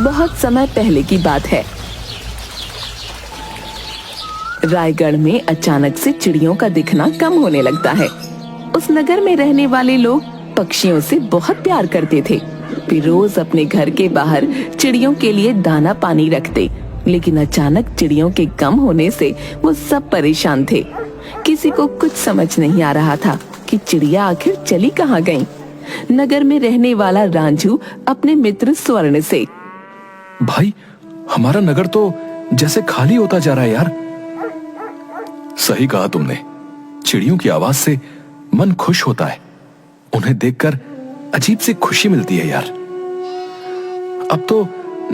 बहुत समय पहले की बात है। रायगढ़ में अचानक से चिड़ियों का दिखना कम होने लगता है। उस नगर में रहने वाले लोग पक्षियों से बहुत प्यार करते थे। वे रोज अपने घर के बाहर चिड़ियों के लिए दाना पानी रखते, लेकिन अचानक चिड़ियों के कम होने से वो सब परेशान थे। किसी को कुछ समझ नहीं आ रहा था कि चिड़िया आखिर चली कहाँ गईं। नगर में रहने वाला रांझू अपने मित्र स्वर्ण से, भाई, हमारा नगर तो जैसे खाली होता जा रहा है यार। सही कहा तुमने, चिड़ियों की आवाज से मन खुश होता है। उन्हें देखकर अजीब सी खुशी मिलती है यार। अब तो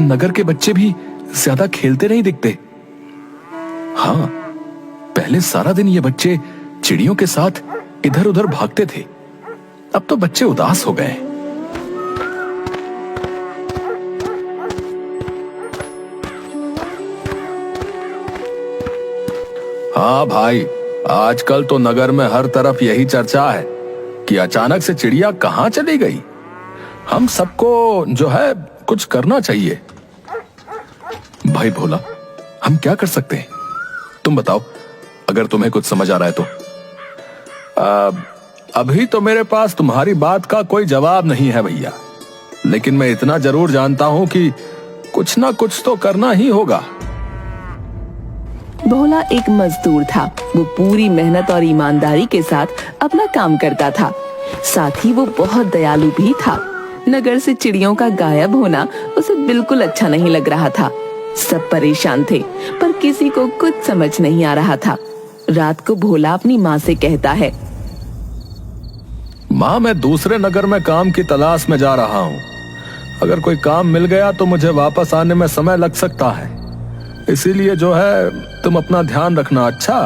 नगर के बच्चे भी ज्यादा खेलते नहीं दिखते। हाँ, पहले सारा दिन ये बच्चे चिड़ियों के साथ इधर उधर भागते थे। अब तो बच्चे उदास हो गए। हाँ भाई, आजकल तो नगर में हर तरफ यही चर्चा है कि अचानक से चिड़िया कहाँ चली गई। हम सबको जो है कुछ करना चाहिए। भाई भोला, हम क्या कर सकते हैं? तुम बताओ, अगर तुम्हें कुछ समझ आ रहा है तो। अभी तो मेरे पास तुम्हारी बात का कोई जवाब नहीं है भैया, लेकिन मैं इतना जरूर जानता हूं कि कुछ ना कुछ तो करना ही होगा। भोला एक मजदूर था। वो पूरी मेहनत और ईमानदारी के साथ अपना काम करता था। साथ ही वो बहुत दयालु भी था। नगर से चिड़ियों का गायब होना उसे बिल्कुल अच्छा नहीं लग रहा था। सब परेशान थे, पर किसी को कुछ समझ नहीं आ रहा था। रात को भोला अपनी माँ से कहता है, माँ, मैं दूसरे नगर में काम की तलाश में जा रहा हूँ। अगर कोई काम मिल गया तो मुझे वापस आने में समय लग सकता है, इसीलिए जो है तुम अपना ध्यान रखना। अच्छा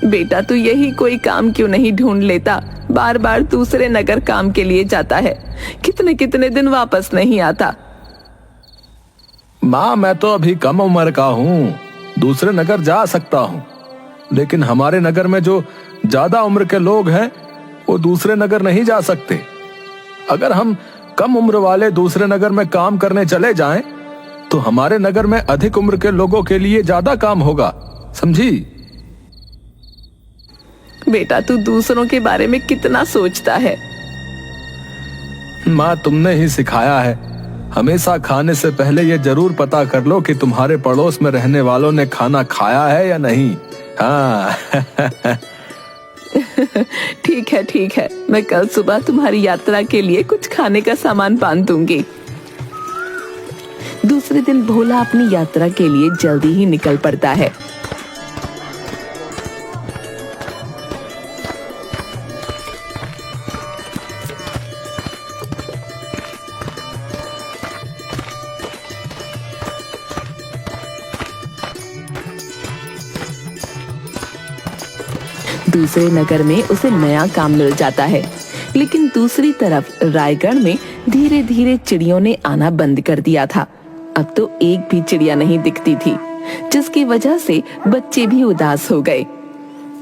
बेटा, तू यही कोई काम क्यों नहीं ढूंढ लेता? बार बार दूसरे नगर काम के लिए जाता है, कितने कितने दिन वापस नहीं आता। माँ, मैं तो अभी कम उम्र का हूँ, दूसरे नगर जा सकता हूँ, लेकिन हमारे नगर में जो ज्यादा उम्र के लोग हैं वो दूसरे नगर नहीं जा सकते। अगर हम कम उम्र वाले दूसरे नगर में काम करने चले जाएं, तो हमारे नगर में अधिक उम्र के लोगों के लिए ज्यादा काम होगा, समझी? बेटा, तू दूसरों के बारे में कितना सोचता है। माँ, तुमने ही सिखाया है, हमेशा खाने से पहले ये जरूर पता कर लो कि तुम्हारे पड़ोस में रहने वालों ने खाना खाया है या नहीं। हाँ ठीक है, मैं कल सुबह तुम्हारी यात्रा के लिए कुछ खाने का सामान बांध दूंगी। दूसरे दिन भोला अपनी यात्रा के लिए जल्दी ही निकल पड़ता है। दूसरे नगर में उसे नया काम मिल जाता है, लेकिन दूसरी तरफ रायगढ़ में धीरे धीरे चिड़ियों ने आना बंद कर दिया था। अब तो एक भी चिड़िया नहीं दिखती थी, जिसकी वजह से बच्चे भी उदास हो गए।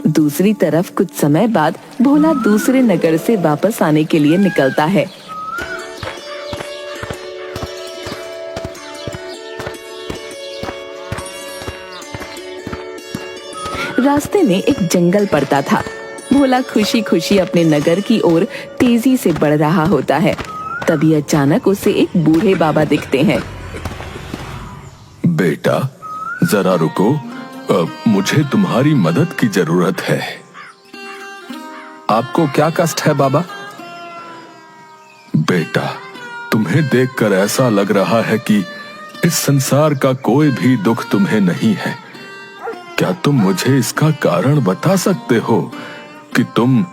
दूसरी तरफ कुछ समय बाद भोला दूसरे नगर से वापस आने के लिए निकलता है। रास्ते में एक जंगल पड़ता था। भोला खुशी खुशी अपने नगर की ओर तेजी से बढ़ रहा होता है। तभी अचानक उसे एक बूढ़े बाबा दिखते हैं। बेटा, जरा रुको, मुझे तुम्हारी मदद की जरूरत है। आपको क्या कष्ट है बाबा? बेटा, तुम्हें देखकर ऐसा लग रहा है कि इस संसार का कोई भी दुख तुम्हें नहीं है। क्या तुम मुझे इसका कारण बता सकते हो कि तुम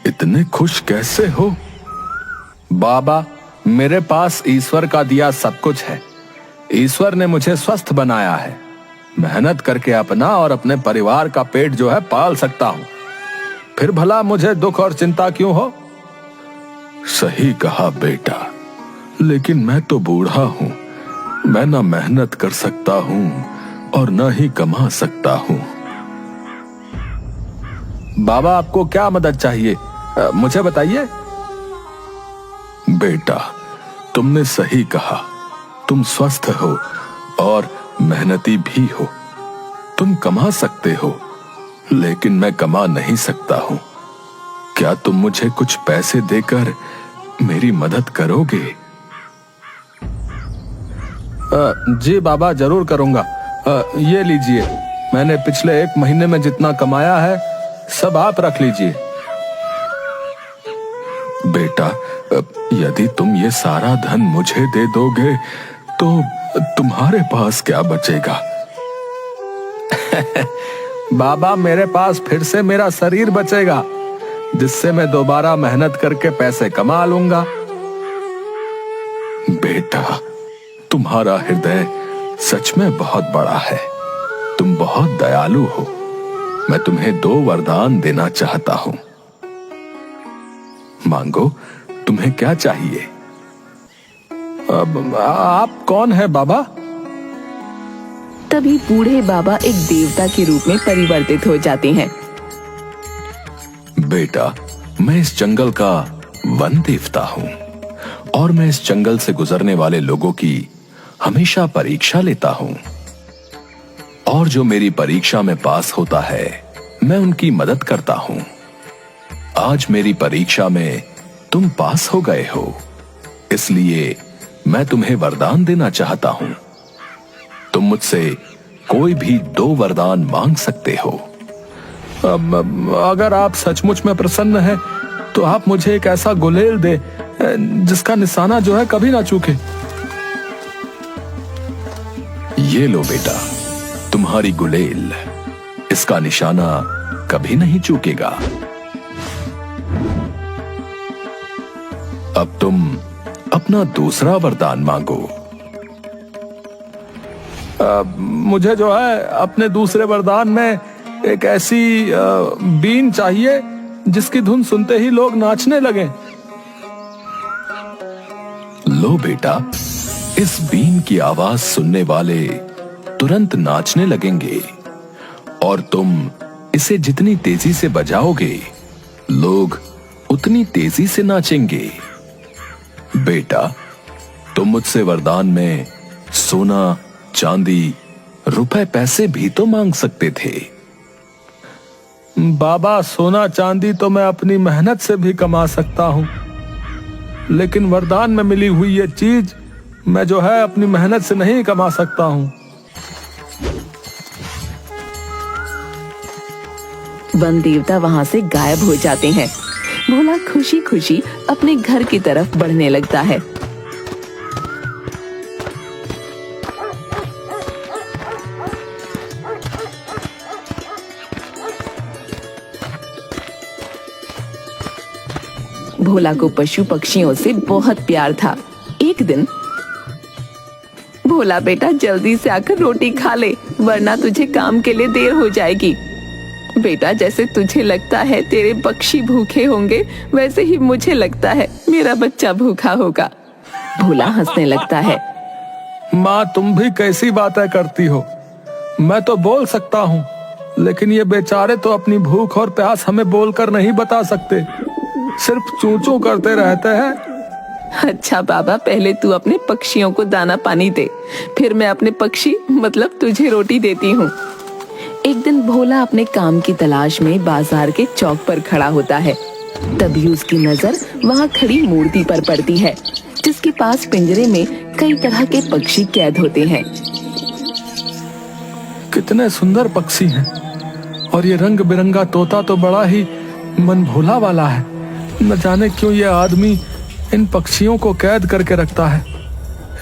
इतने खुश कैसे हो? बाबा, मेरे पास ईश्वर का दिया सब कुछ है। ईश्वर ने मुझे स्वस्थ बनाया है। मेहनत करके अपना और अपने परिवार का पेट जो है पाल सकता हूं। फिर भला मुझे दुख और चिंता क्यों हो? सही कहा बेटा, लेकिन मैं तो बूढ़ा हूं। मैं ना मेहनत कर सकता हूं और न ही कमा सकता हूं। बाबा, आपको क्या मदद चाहिए, मुझे बताइए। बेटा, तुमने सही कहा। तुम स्वस्थ हो और मेहनती भी हो। तुम कमा सकते हो, लेकिन मैं कमा नहीं सकता हूं। क्या तुम मुझे कुछ पैसे देकर मेरी मदद करोगे? जी बाबा, जरूर करूंगा। ये लीजिए, मैंने पिछले 1 महीने में जितना कमाया है सब आप रख लीजिए। बेटा, यदि तुम ये सारा धन मुझे दे दोगे तो तुम्हारे पास क्या बचेगा? बाबा, मेरे पास फिर से मेरा शरीर बचेगा, जिससे मैं दोबारा मेहनत करके पैसे कमा लूंगा। बेटा, तुम्हारा हृदय सच में बहुत बड़ा है। तुम बहुत दयालु हो। मैं तुम्हें 2 वरदान देना चाहता हूं। मांगो, तुम्हें क्या चाहिए? आप कौन है बाबा? तभी बूढ़े बाबा एक देवता के रूप में परिवर्तित हो जाते हैं। बेटा, मैं इस जंगल का वन देवता हूं और मैं इस जंगल से गुजरने वाले लोगों की हमेशा परीक्षा लेता हूं, और जो मेरी परीक्षा में पास होता है मैं उनकी मदद करता हूं। आज मेरी परीक्षा में तुम पास हो गए हो, इसलिए मैं तुम्हें वरदान देना चाहता हूं। तुम मुझसे कोई भी 2 वरदान मांग सकते हो। अगर आप सचमुच में प्रसन्न हैं, तो आप मुझे एक ऐसा गुलेल दे जिसका निशाना जो है कभी ना चूके। ये लो बेटा, तुम्हारी गुलेल। इसका निशाना कभी नहीं चूकेगा। अब तुम अपना दूसरा वरदान मांगो। मुझे जो है अपने दूसरे वरदान में एक ऐसी बीन चाहिए जिसकी धुन सुनते ही लोग नाचने लगें। लो बेटा, इस बीन की आवाज सुनने वाले तुरंत नाचने लगेंगे, और तुम इसे जितनी तेजी से बजाओगे लोग उतनी तेजी से नाचेंगे। बेटा, तुम मुझसे वरदान में सोना, चांदी, रुपए, पैसे भी तो मांग सकते थे। बाबा, सोना चांदी तो मैं अपनी मेहनत से भी कमा सकता हूं, लेकिन वरदान में मिली हुई ये चीज मैं जो है अपनी मेहनत से नहीं कमा सकता हूं। वन देवता वहां से गायब हो जाते हैं। भोला खुशी खुशी अपने घर की तरफ बढ़ने लगता है। भोला को पशु पक्षियों से बहुत प्यार था। एक दिन, भोला बेटा जल्दी से आकर रोटी खा ले, वरना तुझे काम के लिए देर हो जाएगी। बेटा, जैसे तुझे लगता है तेरे पक्षी भूखे होंगे, वैसे ही मुझे लगता है मेरा बच्चा भूखा होगा। भोला हंसने लगता है। माँ, तुम भी कैसी बातें करती हो? मैं तो बोल सकता हूँ, लेकिन ये बेचारे तो अपनी भूख और प्यास हमें बोलकर नहीं बता सकते, सिर्फ चूं चूं करते रहते हैं। अच्छा बाबा, पहले तू अपने पक्षियों को दाना पानी दे, फिर मैं अपने पक्षी मतलब तुझे रोटी देती हूँ। एक दिन भोला अपने काम की तलाश में बाजार के चौक पर खड़ा होता है। तभी उसकी नजर वहाँ खड़ी मूर्ति पर पड़ती है, जिसके पास पिंजरे में कई तरह के पक्षी कैद होते हैं। कितने सुंदर पक्षी हैं, और ये रंग बिरंगा तोता तो बड़ा ही मन भोला वाला है। न जाने क्यों ये आदमी इन पक्षियों को कैद करके रखता है।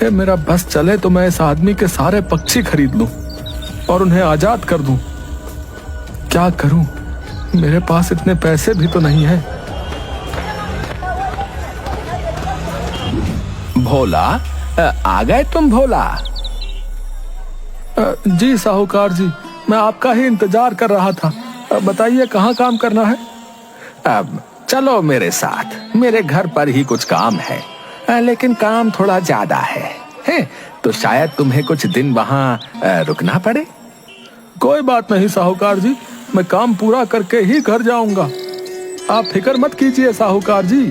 हे मेरा बस चले तो मैं इस आदमी के सारे पक्षी खरीद लूं और उन्हें आजाद कर दूं। क्या करूं, मेरे पास इतने पैसे भी तो नहीं है। भोला, आ गए तुम? भोला, जी साहूकार जी, मैं आपका ही इंतजार कर रहा था। बताइए कहाँ काम करना है? अब चलो मेरे साथ, मेरे घर पर ही कुछ काम है, लेकिन काम थोड़ा ज्यादा है, तो शायद तुम्हें कुछ दिन वहाँ रुकना पड़े। कोई बात नहीं साहूकार जी, मैं काम पूरा करके ही घर जाऊंगा। आप फिक्र मत कीजिए साहूकार जी।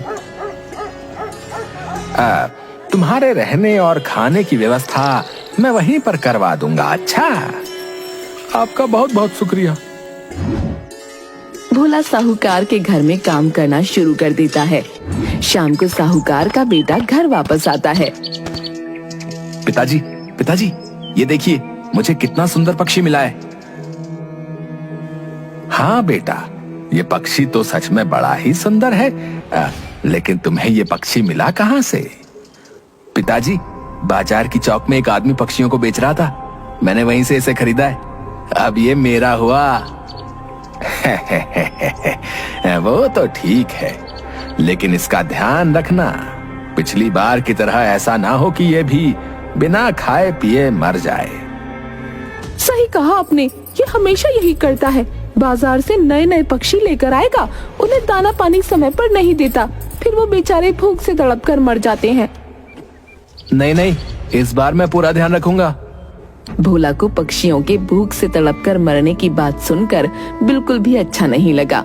तुम्हारे रहने और खाने की व्यवस्था मैं वहीं पर करवा दूंगा। अच्छा, आपका बहुत बहुत शुक्रिया। भोला साहूकार के घर में काम करना शुरू कर देता है। शाम को साहूकार का बेटा घर वापस आता है। पिताजी, पिताजी, ये देखिए मुझे कितना सुंदर पक्षी मिला है। हाँ बेटा, ये पक्षी तो सच में बड़ा ही सुंदर है, लेकिन तुम्हें ये पक्षी मिला कहाँ से? पिताजी, बाजार की चौक में एक आदमी पक्षियों को बेच रहा था, मैंने वहीं से इसे खरीदा है। अब ये मेरा हुआ। वो तो ठीक है, लेकिन इसका ध्यान रखना, पिछली बार की तरह ऐसा ना हो कि ये भी बिना खाए पिए मर जाए। सही कहा आपने, ये हमेशा यही करता है। बाजार से नए नए पक्षी लेकर आएगा, उन्हें दाना पानी समय पर नहीं देता, फिर वो बेचारे भूख से तड़प कर मर जाते हैं। नहीं नहीं, इस बार मैं पूरा ध्यान रखूंगा। भोला को पक्षियों के भूख से तड़प कर मरने की बात सुनकर बिल्कुल भी अच्छा नहीं लगा।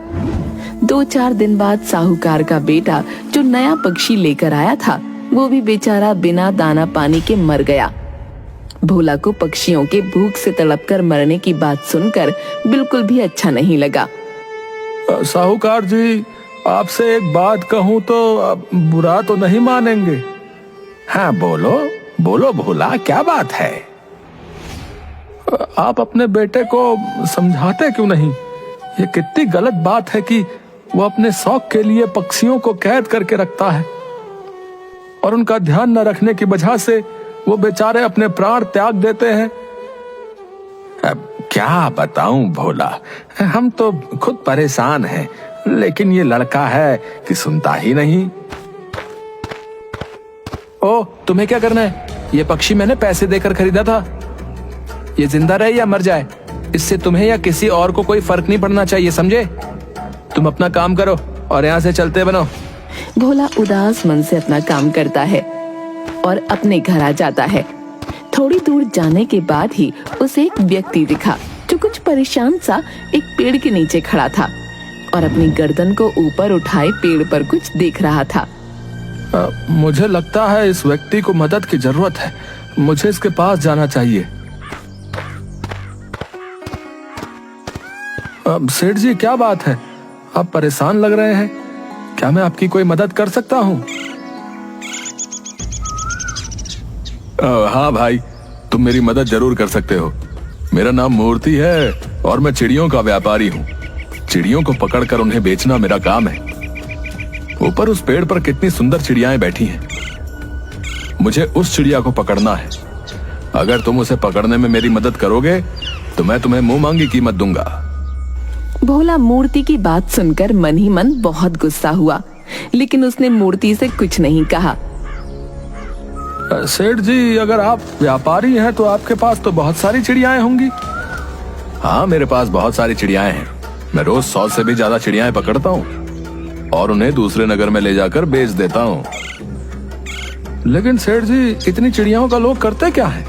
2-4 दिन बाद साहूकार का बेटा जो नया पक्षी लेकर आया था, वो भी बेचारा बिना दाना पानी के मर गया। भोला को पक्षियों के भूख से तड़प कर मरने की बात सुनकर बिल्कुल भी अच्छा नहीं लगा। साहूकार जी, आपसे एक बात कहूँ तो बुरा तो नहीं मानेंगे? हाँ बोलो बोलो भोला, क्या बात है? आप अपने बेटे को समझाते क्यों नहीं? ये कितनी गलत बात है कि वो अपने शौक के लिए पक्षियों को कैद करके रखता है और उनका ध्यान न रखने की वजह से वो बेचारे अपने प्राण त्याग देते हैं। अब क्या बताऊं भोला, हम तो खुद परेशान हैं, लेकिन ये लड़का है कि सुनता ही नहीं। ओ, तुम्हें क्या करना है? ये पक्षी मैंने पैसे देकर खरीदा था। ये जिंदा रहे या मर जाए, इससे तुम्हें या किसी और को कोई फर्क नहीं पड़ना चाहिए, समझे? तुम अपना काम करो और यहाँ से चलते बनो। भोला उदास मन से अपना काम करता है और अपने घर आ जाता है। थोड़ी दूर जाने के बाद ही उसे एक व्यक्ति दिखा जो कुछ परेशान सा एक पेड़ के नीचे खड़ा था और अपनी गर्दन को ऊपर उठाए पेड़ पर कुछ देख रहा था। मुझे लगता है इस व्यक्ति को मदद की जरूरत है, मुझे इसके पास जाना चाहिए। सेठ जी, क्या बात है? आप परेशान लग रहे हैं, क्या मैं आपकी कोई मदद कर सकता हूँ? हाँ भाई, तुम मेरी मदद जरूर कर सकते हो। मेरा नाम मूर्ति है और मैं चिड़ियों का व्यापारी हूँ। चिड़ियों को पकड़कर उन्हें बेचना मेरा काम है। ऊपर उस पेड़ पर कितनी सुंदर चिड़ियाएं बैठी हैं। मुझे उस चिड़िया को पकड़ना है। अगर तुम उसे पकड़ने में मेरी मदद करोगे तो मैं तुम्हें मुंह मांगी कीमत दूंगा। भोला मूर्ति की बात सुनकर मन ही मन बहुत गुस्सा हुआ, लेकिन उसने मूर्ति से कुछ नहीं कहा। सेठ जी, अगर आप व्यापारी हैं तो आपके पास तो बहुत सारी चिड़ियाएं होंगी। हाँ, मेरे पास बहुत सारी चिड़ियाएं हैं। मैं रोज 100 से भी ज्यादा चिड़ियाएं पकड़ता हूँ और उन्हें दूसरे नगर में ले जाकर बेच देता हूँ। लेकिन सेठ जी, इतनी चिड़ियाओं का लोग करते क्या है?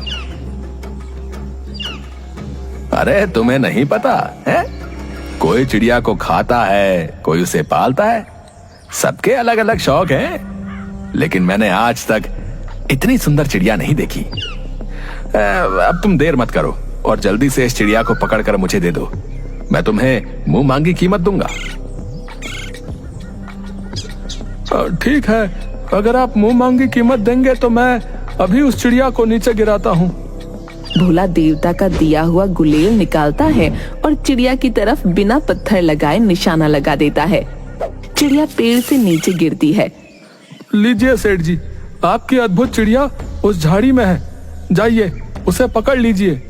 अरे तुम्हें नहीं पता है? कोई चिड़िया को खाता है, कोई उसे पालता है। सबके अलग अलग शौक हैं, लेकिन मैंने आज तक इतनी सुंदर चिड़िया नहीं देखी। अब तुम देर मत करो और जल्दी से इस चिड़िया को पकड़कर मुझे दे दो। मैं तुम्हें मुंह मांगी कीमत दूंगा। ठीक है, अगर आप मुंह मांगी कीमत देंगे तो मैं अभी उस चिड़िया को नीचे गिराता हूँ। भोला देवता का दिया हुआ गुलेल निकालता है और चिड़िया की तरफ बिना पत्थर लगाए निशाना लगा देता है। चिड़िया पेड़ से नीचे गिरती है। लीजिए सेठ जी, आपकी अद्भुत चिड़िया उस झाड़ी में है, जाइए उसे पकड़ लीजिए।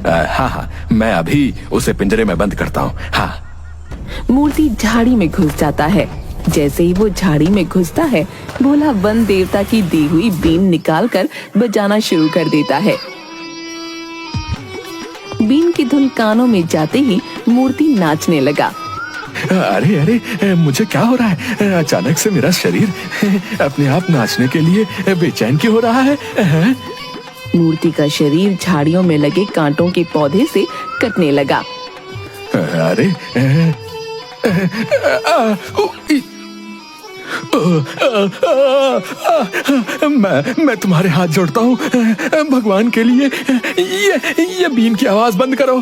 हाँ हाँ, मैं अभी उसे पिंजरे में बंद करता हूँ। हाँ। मूर्ति झाड़ी में घुस जाता है। जैसे ही वो झाड़ी में घुसता है, भोला वन देवता की दी हुई बीन निकालकर बजाना शुरू कर देता है। बीन की धुन कानों में जाते ही मूर्ति नाचने लगा। अरे अरे, मुझे क्या हो रहा है? अचानक से मेरा शरीर अपने आप नाचने के लिए बेचैन क्यों हो रहा है? मूर्ति का शरीर झाड़ियों में लगे कांटों के पौधे से कटने लगा। अरे मैं तुम्हारे हाथ जोड़ता हूँ, भगवान के लिए ये बीन की आवाज बंद करो।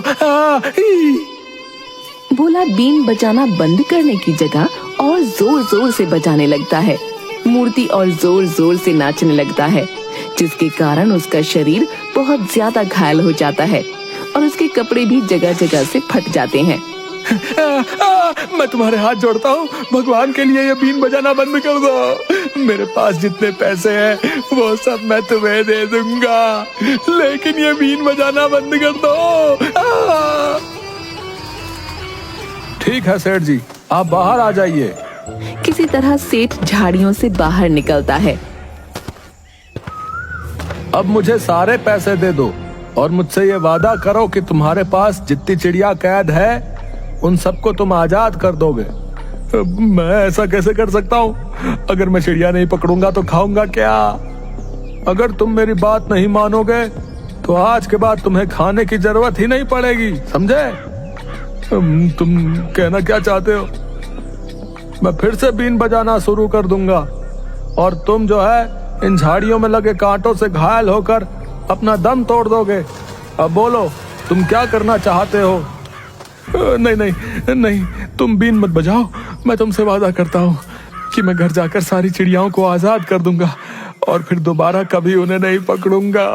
भोला बीन बजाना बंद करने की जगह और जोर जोर से बजाने लगता है। मूर्ति और जोर जोर से नाचने लगता है, जिसके कारण उसका शरीर बहुत ज्यादा घायल हो जाता है और उसके कपड़े भी जगह जगह से फट जाते हैं। मैं तुम्हारे हाथ जोड़ता हूँ, भगवान के लिए ये बीन बजाना बंद कर दो। मेरे पास जितने पैसे हैं वो सब मैं तुम्हें दे दूंगा, लेकिन ये बीन बजाना बंद कर दो। ठीक है सेठ जी, आप बाहर आ जाइए। किसी तरह सेठ झाड़ियों से बाहर निकलता है। अब मुझे सारे पैसे दे दो और मुझसे ये वादा करो कि तुम्हारे पास जितनी चिड़िया कैद है उन सबको तुम आजाद कर दोगे। मैं ऐसा कैसे कर सकता हूँ? अगर मैं चिड़िया नहीं पकड़ूंगा तो खाऊंगा क्या? अगर तुम मेरी बात नहीं मानोगे तो आज के बाद तुम्हें खाने की जरूरत ही नहीं पड़ेगी, समझे? तुम कहना क्या चाहते हो? मैं फिर से बीन बजाना शुरू कर दूंगा और तुम जो है इन झाड़ियों में लगे कांटों से घायल होकर अपना दम तोड़ दोगे। अब बोलो, तुम क्या करना चाहते हो? नहीं नहीं नहीं, तुम बीन मत बजाओ। मैं तुमसे वादा करता हूँ कि मैं घर जाकर सारी चिड़ियाओं को आजाद कर दूंगा और फिर दोबारा कभी उन्हें नहीं पकड़ूंगा।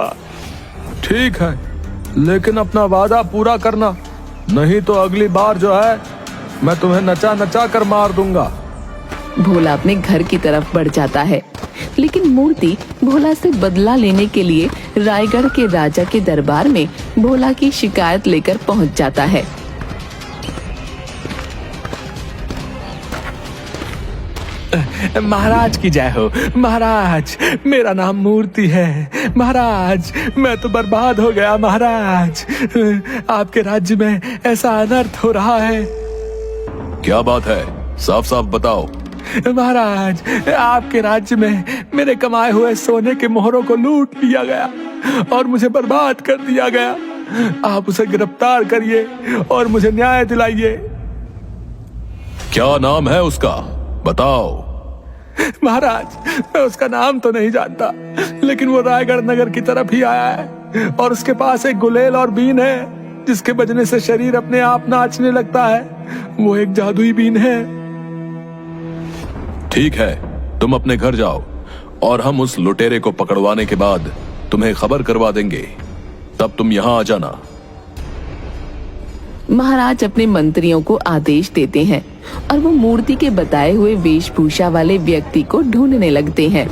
ठीक है, लेकिन अपना वादा पूरा करना, नहीं तो अगली बार जो है मैं तुम्हें नचा नचा कर मार दूंगा। भोला अपने घर की तरफ बढ़ जाता है, लेकिन मूर्ति भोला से बदला लेने के लिए रायगढ़ के राजा के दरबार में भोला की शिकायत लेकर पहुंच जाता है। महाराज की जय हो। महाराज, मेरा नाम मूर्ति है। महाराज, मैं तो बर्बाद हो गया। महाराज, आपके राज्य में ऐसा अनर्थ हो रहा है। क्या बात है? साफ साफ बताओ। महाराज, आपके राज्य में मेरे कमाए हुए सोने के मोहरों को लूट लिया गया और मुझे बर्बाद कर दिया गया। आप उसे गिरफ्तार करिए और मुझे न्याय दिलाइए। क्या नाम है उसका? बताओ। महाराज, मैं उसका नाम तो नहीं जानता, लेकिन वो रायगढ़ नगर की तरफ ही आया है और उसके पास एक गुलेल और बीन है जिसके बजने से शरीर अपने आप नाचने लगता है। वो एक जादुई बीन है। ठीक है, तुम अपने घर जाओ और हम उस लुटेरे को पकड़वाने के बाद तुम्हें खबर करवा देंगे। तब तुम यहाँ आ जाना। महाराज अपने मंत्रियों को आदेश देते हैं और वो मूर्ति के बताए हुए वेशभूषा वाले व्यक्ति को ढूंढने लगते हैं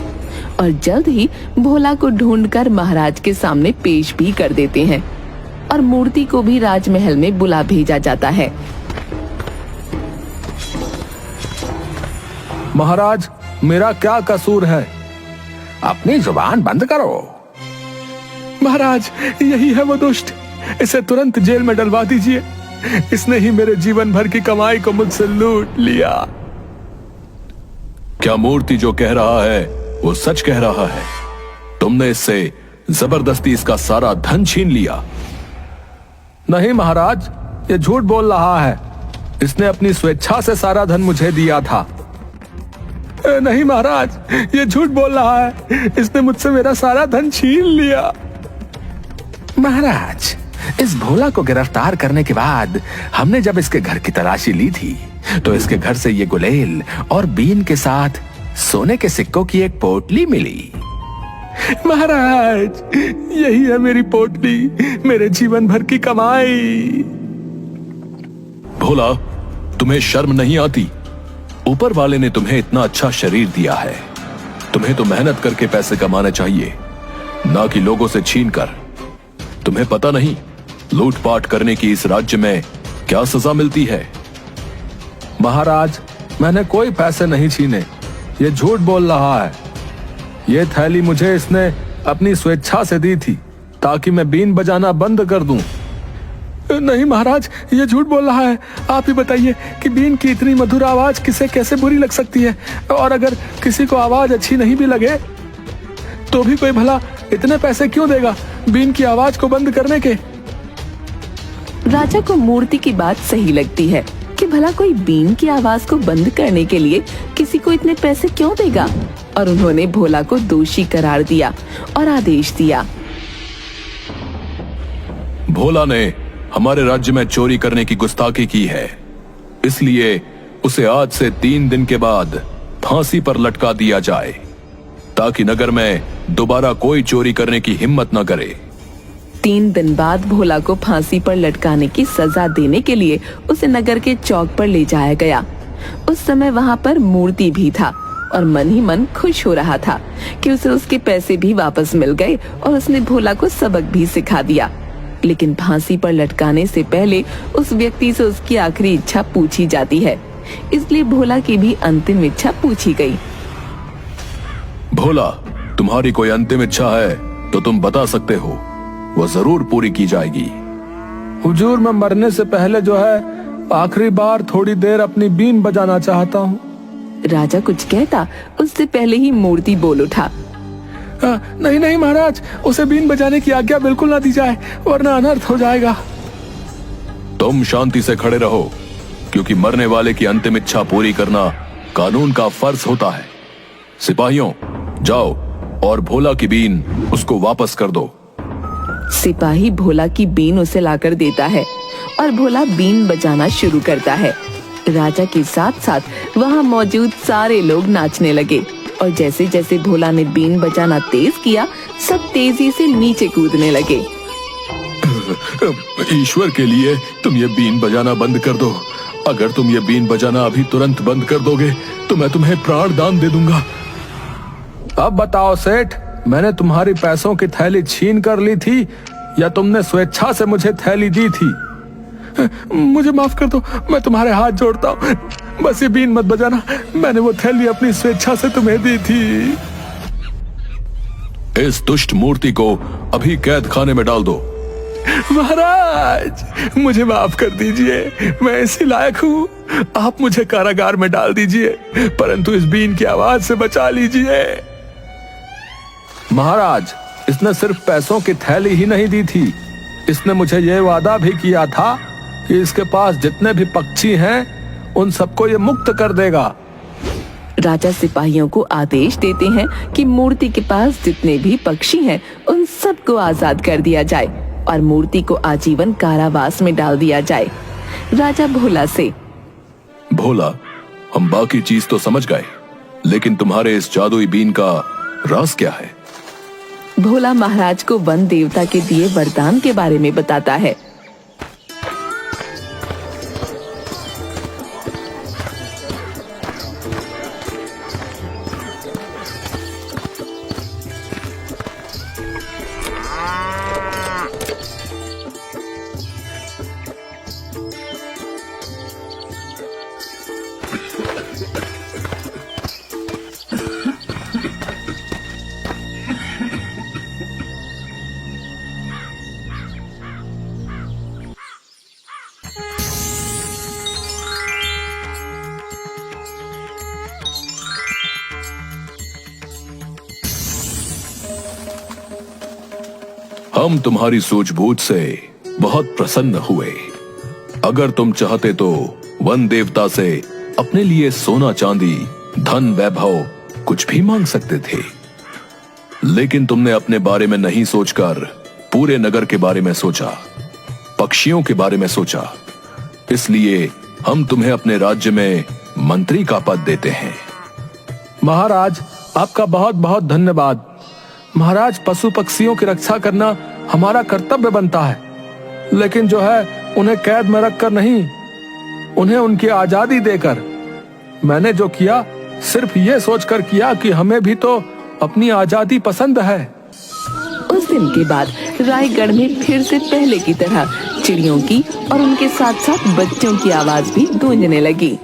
और जल्द ही भोला को ढूंढकर महाराज के सामने पेश भी कर देते हैं और मूर्ति को भी राजमहल में बुला भेजा जाता है। महाराज, मेरा क्या कसूर है? अपनी जुबान बंद करो। महाराज, यही है वो दुष्ट। इसे तुरंत जेल में डलवा दीजिए। इसने ही मेरे जीवन भर की कमाई को मुझसे लूट लिया। क्या मूर्ति जो कह रहा है वो सच कह रहा है? तुमने इससे जबरदस्ती इसका सारा धन छीन लिया? नहीं महाराज, ये झूठ बोल रहा है। इसने अपनी स्वेच्छा से सारा धन मुझे दिया था। नहीं महाराज, ये झूठ बोल रहा है। इसने मुझसे मेरा सारा धन छीन लिया। महाराज, इस भोला को गिरफ्तार करने के बाद हमने जब इसके घर की तलाशी ली थी तो इसके घर से ये गुलेल और बीन के साथ सोने के सिक्कों की एक पोटली मिली। महाराज, यही है मेरी पोटली, मेरे जीवन भर की कमाई। भोला, तुम्हें शर्म नहीं आती? ऊपर वाले ने तुम्हें इतना अच्छा शरीर दिया है। तुम्हें तो मेहनत करके पैसे कमाने चाहिए, ना कि लोगों से छीन कर। तुम्हें पता नहीं लूटपाट करने की इस राज्य में क्या सजा मिलती है? महाराज, मैंने कोई पैसे नहीं छीने। ये झूठ बोल रहा है। ये थैली मुझे इसने अपनी स्वेच्छा से दी थी ताकि मैं बीन बजाना बंद कर दूं। नहीं महाराज, ये झूठ बोल रहा है। आप ही बताइए कि बीन की इतनी मधुर आवाज किसे कैसे बुरी लग सकती है, और अगर किसी को आवाज अच्छी नहीं भी लगे तो भी कोई भला इतने पैसे क्यों देगा बीन की आवाज को बंद करने के? राजा को मूर्ति की बात सही लगती है कि भला कोई बीन की आवाज को बंद करने के लिए किसी को इतने पैसे क्यों देगा, और उन्होंने भोला को दोषी करार दिया और आदेश दिया। भोला ने हमारे राज्य में चोरी करने की गुस्ताखी की है, इसलिए उसे आज से 3 दिन के बाद फांसी पर लटका दिया जाए, ताकि नगर में दोबारा कोई चोरी करने की हिम्मत न करे। 3 दिन बाद भोला को फांसी पर लटकाने की सजा देने के लिए उसे नगर के चौक पर ले जाया गया। उस समय वहाँ पर मूर्ति भी था और मन ही मन खुश हो रहा था कि उसे उसके पैसे भी वापस मिल गए और उसने भोला को सबक भी सिखा दिया। लेकिन फांसी पर लटकाने से पहले उस व्यक्ति से उसकी आखिरी इच्छा पूछी जाती है, इसलिए भोला की भी अंतिम इच्छा पूछी गई। भोला, तुम्हारी कोई अंतिम इच्छा है तो तुम बता सकते हो, वो जरूर पूरी की जाएगी। हुजूर, मैं मरने से पहले जो है आखिरी बार थोड़ी देर अपनी बीन बजाना चाहता हूँ। राजा कुछ कहता उससे पहले ही मूर्ति बोल उठा, नहीं नहीं महाराज, उसे बीन बजाने की आज्ञा बिल्कुल ना दी जाए, वरना अनर्थ हो जाएगा। तुम शांति से खड़े रहो, क्योंकि मरने वाले की अंतिम इच्छा पूरी करना कानून का फर्ज होता है। सिपाहियों, जाओ और भोला की बीन उसको वापस कर दो। सिपाही भोला की बीन उसे लाकर देता है और भोला बीन बजाना शुरू करता है। राजा के साथ साथ वहाँ मौजूद सारे लोग नाचने लगे और जैसे जैसे भोला ने बीन बजाना तेज किया, सब तेजी से नीचे कूदने लगे। ईश्वर के लिए तुम ये बीन बजाना बंद कर दो। अगर तुम ये बीन बजाना अभी तुरंत बंद कर दोगे तो मैं तुम्हें प्राण दान दे दूंगा। अब बताओ सेठ, मैंने तुम्हारी पैसों की थैली छीन कर ली थी या तुमने स्वेच्छा से मुझे थैली दी थी? मुझे माफ कर दो, मैं तुम्हारे हाथ जोड़ता हूँ, बस ये बीन मत बजाना। मैंने वो थैली अपनी स्वेच्छा से तुम्हें दी थी। इस दुष्ट मूर्ति को अभी कैद खाने में डाल दो। महाराज, मुझे माफ कर दीजिए, मैं इसी लायक हूँ। आप मुझे कारागार में डाल दीजिए, परंतु इस बीन की आवाज से बचा लीजिए। महाराज, इसने सिर्फ पैसों की थैली ही नहीं दी थी, इसने मुझे यह वादा भी किया था कि इसके पास जितने भी पक्षी हैं उन सबको ये मुक्त कर देगा। राजा सिपाहियों को आदेश देते हैं कि मूर्ति के पास जितने भी पक्षी हैं उन सबको आजाद कर दिया जाए और मूर्ति को आजीवन कारावास में डाल दिया जाए। राजा भोला से, भोला, हम बाकी चीज तो समझ गए, लेकिन तुम्हारे इस जादुई बीन का राज क्या है? भोला महाराज को वन देवता के दिए वरदान के बारे में बताता है। हम तुम्हारी सूझबूझ से बहुत प्रसन्न हुए। अगर तुम चाहते तो वन देवता से अपने लिए सोना चांदी, धन, वैभव कुछ भी मांग सकते थे, लेकिन तुमने अपने बारे में नहीं सोचकर पूरे नगर के बारे में सोचा, पक्षियों के बारे में सोचा। इसलिए हम तुम्हें अपने राज्य में मंत्री का पद देते हैं। महाराज, आपका बहुत बहुत धन्यवाद। महाराज, पशु पक्षियों की रक्षा करना हमारा कर्तव्य बनता है, लेकिन जो है उन्हें कैद में रखकर नहीं, उन्हें उनकी आजादी देकर। मैंने जो किया सिर्फ ये सोचकर किया कि हमें भी तो अपनी आजादी पसंद है। उस दिन के बाद रायगढ़ में फिर से पहले की तरह चिड़ियों की और उनके साथ साथ बच्चों की आवाज भी गूंजने लगी।